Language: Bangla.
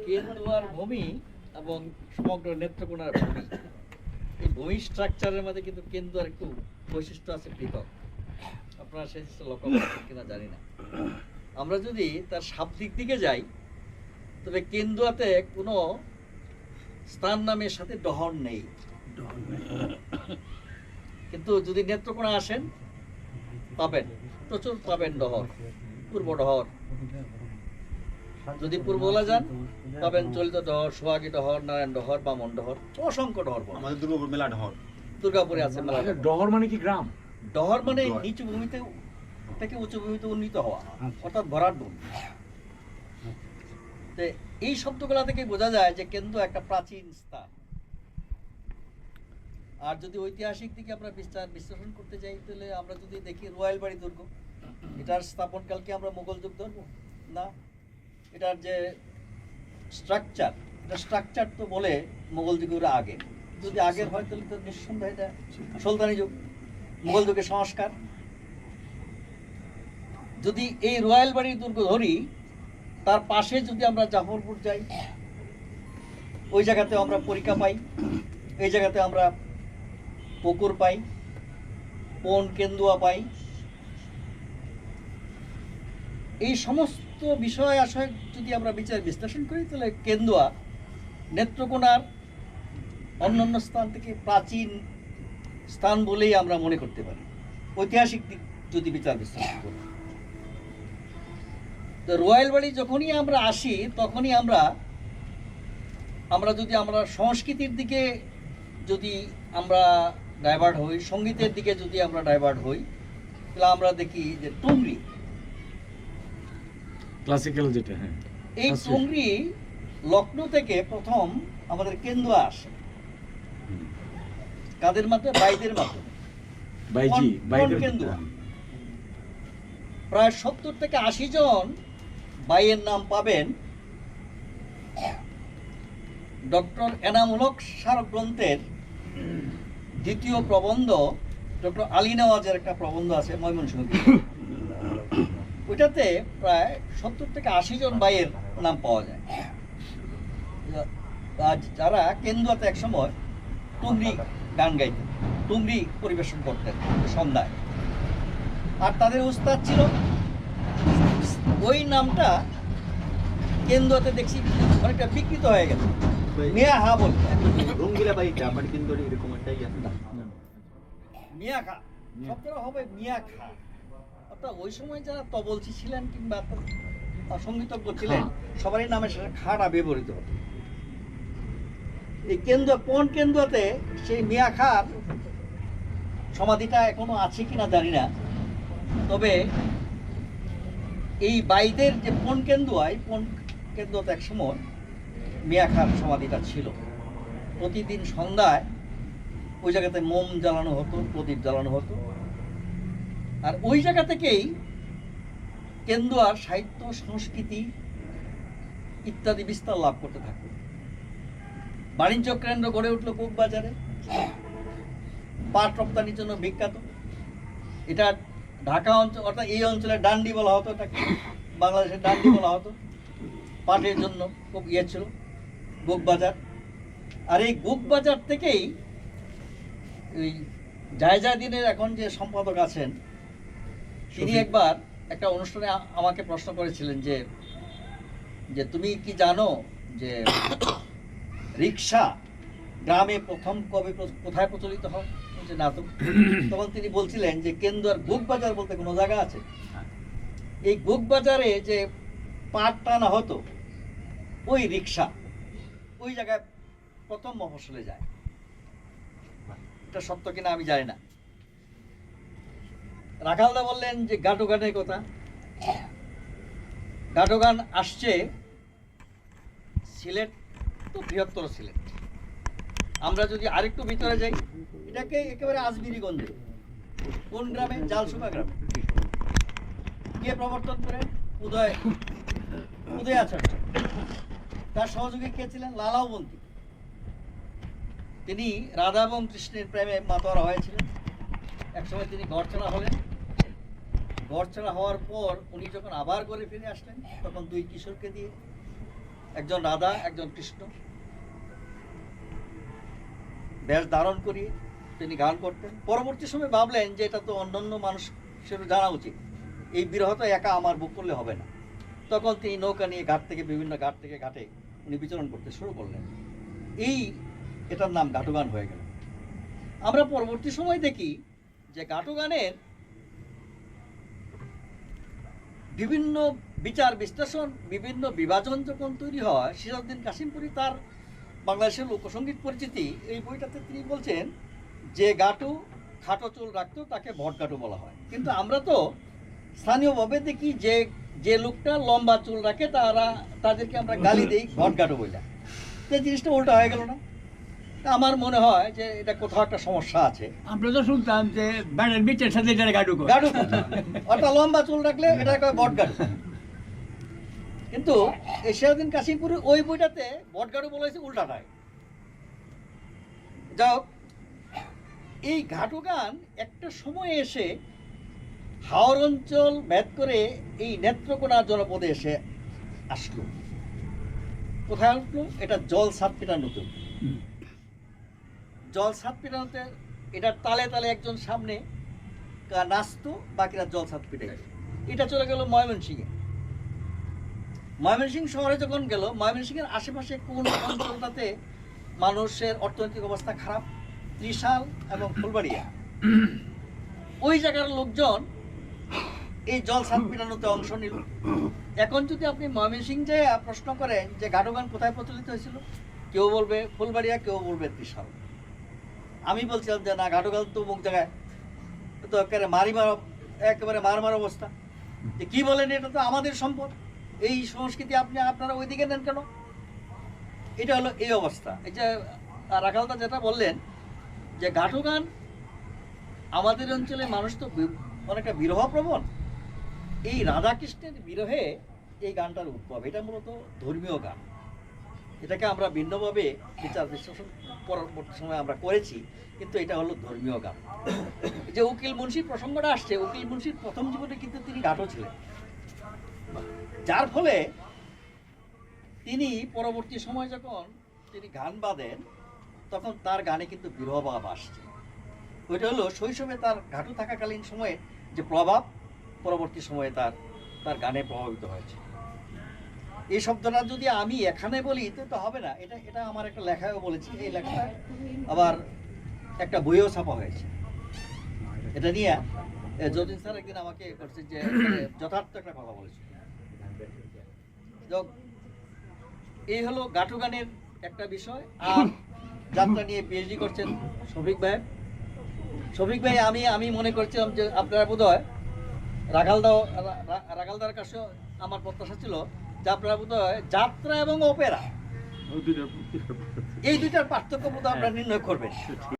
কেন্দুয়ার ভূমি এবং সমগ্র নেত্রকোনার ভূমি, এই ভূমি স্ট্রাকচারের মধ্যে কিন্তু কেন্দুয়ার একটু বৈশিষ্ট্য আছে পৃথক। আপনারা সেই জিনিসটা লক্ষ্য করছেন কিনা জানি না। আমরা যদি তার শাব্দিক দিকে যাই, তবে কেন্দুয়াতে কোনো স্থান নামের সাথে ডহর নেই, কিন্তু যদি নেত্রকোনা আসেন পাবেন, প্রচুর পাবেন ডহর, পূর্ব ডহর। যদি পূর্বলা যান পাবেন চলিত ডহর, সোহাগী ডহর, নারায়ণ ডহর, বামন ডহর, অসংখ্য ডহর। আমাদের দুর্গাপুর মেলা ডহর, দুর্গাপুরে আছে মেলা ডহর। মানে কি গ্রাম? ডহর মানে নিচু ভূমিতে থেকে উঁচু ভূমিতে উন্নীত হওয়া, অর্থাৎ ভরাট ভূমি। এই শব্দগুলা থেকে বোঝা যায় যে কেন্দুয়া একটা প্রাচীন স্থান। আর যদি ঐতিহাসিক দিকে আমরা বিশ্লেষণ করতে যাই, তাহলে আমরা যদি দেখি রয়্যালবাড়ি দুর্গ, এটার স্থাপনকাল কি আমরা মোগল যুগ ধরবো? না, এটার যে স্ট্রাকচার, এটা স্ট্রাকচার তো বলে মোগল যুগের আগে। যদি আগের হয় তাহলে তো নিঃসন্দেহে এটা সুলতানি যুগ, মোগল যুগের সংস্কার। যদি এই রয়্যালবাড়ির দুর্গ ধরি, তার পাশে যদি আমরা জাফরপুর যাই, ওই জায়গাতে আমরা পরীক্ষা পাই, এই জায়গাতে আমরা পুকুর পাই, পন কেন্দুয়া পাই। এই সমস্ত বিষয় আশয় যদি আমরা বিচার বিশ্লেষণ করি, তাহলে কেন্দুয়া নেত্রকোনার অন্যান্য স্থান থেকে প্রাচীন স্থান বলেই আমরা মনে করতে পারি, ঐতিহাসিক দিক যদি বিচার বিশ্লেষণ করি। তো রয়্যালবাড়ি যখনই আমরা আসি, তখনই আমরা যদি আমরা সংস্কৃতির দিকে যদি আমরা ডাইভার্ট হই, সঙ্গীতের দিকে যদি আমরা ডাইভার্ট হই, তাহলে আমরা দেখি যে টুংরি, ক্লাসিক্যাল যেটা, হ্যাঁ, এই টুংরি লখনৌ থেকে প্রথম আমাদের কেন্দুয়া আসে। কাদের মাধ্যমে? বাইদের মাধ্যমে। কেন্দুয়া প্রায় 70 থেকে 80 জন বাইয়ের নাম পাবেন ডক্টর এনামুল হক স্মারক গ্রন্থের দ্বিতীয় প্রবন্ধ, ডক্টর আলী নওয়াজের একটা প্রবন্ধ আছে ময়মনসিংহ। ওইটাতে প্রায় 70 থেকে 80 জন বাইয়ের নাম পাওয়া যায়, যারা কেন্দুয়াতে একসময় টুংরি গান গাইতেন, টুংরি পরিবেশন করতেন সন্ধ্যায়। আর তাদের উস্তাদ ছিল, ওই নামটা কেন্দুয়াতে দেখছি অনেকটা বিকৃত হয়ে গেছে, মিয়া হা বলতে। রঙ্গিলা বাড়িটা আমার কিন্তু এরকম একটাই আছে, মিয়া খা শব্দটা হবে মিয়া খা। অর্থাৎ ওই সময় যারা তবলচি ছিলেন কিংবা সঙ্গীতজ্ঞ ছিলেন, সবারই নামে সেটা খাটা ব্যবহৃত হতো। এই কেন্দুয়া, পন কেন্দুয়াতে সেই মিয়া খার সমাধিটা এখনো আছে কিনা জানি না, তবে এই বাইদের যে পন কেন্দুয়াতে এক সময় মিয়া খার সমাধিটা ছিল। প্রতিদিন সন্ধ্যায় ওই জায়গাতে মোম জ্বালানো হতো, প্রদীপ জ্বালানো হতো। আর ওই জায়গা থেকেই কেন্দুয়ার সাহিত্য, সংস্কৃতি ইত্যাদি বিস্তার লাভ করতে থাকবে। বাণিজ্য কেন্দ্র গড়ে উঠলো কোকবাজারে, পাট রপ্তানির জন্য বিখ্যাত। এটা ঢাকা অঞ্চল, অর্থাৎ এই অঞ্চলে ডান্ডি বলা হতো, এটাকে বাংলাদেশের ডান্ডি বলা হতো। পাটের জন্য খুব ছিল গোকবাজার। আর এই গোকবাজার থেকেই ওই জায়জাদিনের এখন যে সম্পাদক আছেন, তিনি একবার একটা অনুষ্ঠানে আমাকে প্রশ্ন করেছিলেন যে তুমি কি জানো যে রিক্সা গ্রামে প্রথম কবে কোথায় প্রচলিত হয়? না তো। তখন তিনি বলছিলেন যে কেন্দুয়ার গোকবাজার বলতে কোনো জায়গা আছে? এই গোকবাজারে যে পাট টানা হতো, ওই রিক্সা ওই জায়গায় প্রথম মফস্বলে যায়। এটা সত্য কিনা আমি জানি না। রাখালদা বললেন যে গাটো গানের কথা। গাটো গান আসছে সিলেট, তো বৃহত্তর সিলেট। আমরা যদি আরেকটু ভিতরে যাই, এটাকে একেবারে আজমিরিগঞ্জে, কোন গ্রামে? জালসুপা গ্রামে। কে প্রবর্তন করেন? উদয় আচার্য। তার সহযোগী কে ছিলেন? লালাবন্তী। তিনি রাধা এবং কৃষ্ণের প্রেমে মাতোয়ারা হয়েছিলেন। একসময় তিনি ঘরছাড়া হলেন। ঘরছাড়া হওয়ার পর উনি যখন আবার ঘরে ফিরে আসলেন, তখন দুই কিশোরকে দিয়ে একজন রাধা একজন কৃষ্ণ বেশ ধারণ করিয়ে তিনি গান করতেন। পরবর্তী সময় ভাবলেন যে এটা তো অন্যান্য মানুষের জানা উচিত, এই বিরহ তো একা আমার বুক করলে হবে না। তখন তিনি নৌকা নিয়ে ঘাট থেকে বিভিন্ন ঘাট থেকে ঘাটে উনি বিচরণ করতে শুরু করলেন। এটার নাম ঘাটুগান হয়ে গেল। আমরা পরবর্তী সময় দেখি যে ঘাটুগানের বিভিন্ন বিচার বিশ্লেষণ, বিভিন্ন বিভাজন যখন তৈরি হয়, সিরাজউদ্দিন কাশিমপুরি তার বাংলাদেশের লোকসঙ্গীত পরিচিতি এই বইটাতে তিনি বলছেন যে গাটু খাটো চুল রাখতো তাকে ভটগাটু বলা হয়। কিন্তু আমরা তো স্থানীয়ভাবে দেখি যে যে লোকটা লম্বা চুল রাখে তাদেরকে আমরা গালি দিই ভটগাটু বইলা। তো জিনিসটা উল্টা হয়ে গেল না? তা আমার মনে হয় যে এটা কোথাও একটা সমস্যা আছে। আমরা তো শুনতাম যে ব্যাটার বিটের সাথে এটা গাডু করে। গাডু অর্থাৎ লম্বা চুল রাখলে এটা কয় বটগাডু। কিন্তু এই সিরাজউদ্দিন কাশিমপুরের ওই বইটাতে বটগাডু বলেছে উল্টাটায়। যাই হোক, এই ঘাটু গান একটা সময়ে এসে হাওর অঞ্চল ভেদ করে এই নেত্রকোনা জনপদে এসে আসলো। কোথায় আসলো? এটা জল সাত পিটার নতুন জল সাত পিটানোতে এটার তালে তালে একজন সামনে নাচতো, বাকিরা জল সাত পিটাই। এটা চলে গেল ময়মনসিংহে। ময়মনসিংহ শহরে যখন গেল, ময়মনসিংহের আশেপাশে কোন অঞ্চলটাতে মানুষের অর্থনৈতিক অবস্থা খারাপ, ত্রিশাল এবং ফুলবাড়িয়া, ওই জায়গার লোকজন এই জল সাত পিটানোতে অংশ নিল। এখন যদি আপনি ময়মনসিংহ যে প্রশ্ন করেন যে ঘাটুগান কোথায় প্রচলিত হয়েছিল, কেউ বলবে ফুলবাড়িয়া, কেউ বলবে ত্রিশাল। আমি বলছিলাম যে না, ঘাটুগান তো মুখ জায়গায় তো একেবারে মার অবস্থা। যে কি বলেন, এটা তো আমাদের সম্পদ, এই সংস্কৃতি আপনারা ওইদিকে নেন কেন? এটা হলো এই অবস্থা। এই যে রাখালদা যেটা বললেন যে ঘাটুগান আমাদের অঞ্চলে মানুষ তো অনেকটা বিরহপ্রবণ, এই রাধাকৃষ্ণের বিরহে এই গানটার উদ্ভব। এটা মূলত ধর্মীয় গান। এটাকে আমরা ভিন্নভাবে বিচার বিশ্লেষণ পরবর্তী সময় আমরা করেছি, কিন্তু এটা হলো ধর্মীয় গান। যে উকিল মুন্সির প্রসঙ্গটা আসছে, উকিল মুন্সির প্রথম জীবনে কিন্তু তিনি ঘাটও ছিলেন, যার ফলে তিনি পরবর্তী সময় যখন তিনি গান বাঁধেন তখন তার গানে কিন্তু বিরহভাব আসছে। ওইটা হলো শৈশবে তার ঘাটু থাকাকালীন সময়ে যে প্রভাব পরবর্তী সময়ে তার গানে প্রভাবিত হয়েছে। এই শব্দটা যদি আমি এখানে বলি তো হবে না। এটা আমার একটা লেখায়ও বলেছি, এই লেখাটা আবার একটা বইও ছাপা হয়েছে। এটা নিয়ে যতীন স্যার একদিন আমাকে করছে যে যথার্থ একটা কথা বলেছে। এই হলো ঘাটু গানের একটা বিষয়। আর যাত্রা নিয়ে পিএইচডি করছেন শফিক ভাই। আমি মনে করছিলাম যে আপনারা বোধহয় রাখালদার কাছে আমার প্রত্যাশা ছিল যে আপনারা বোধহয় যাত্রা এবং অপেরা এই দুইটার পার্থক্য বোধহয় আপনারা নির্ণয় করবেন।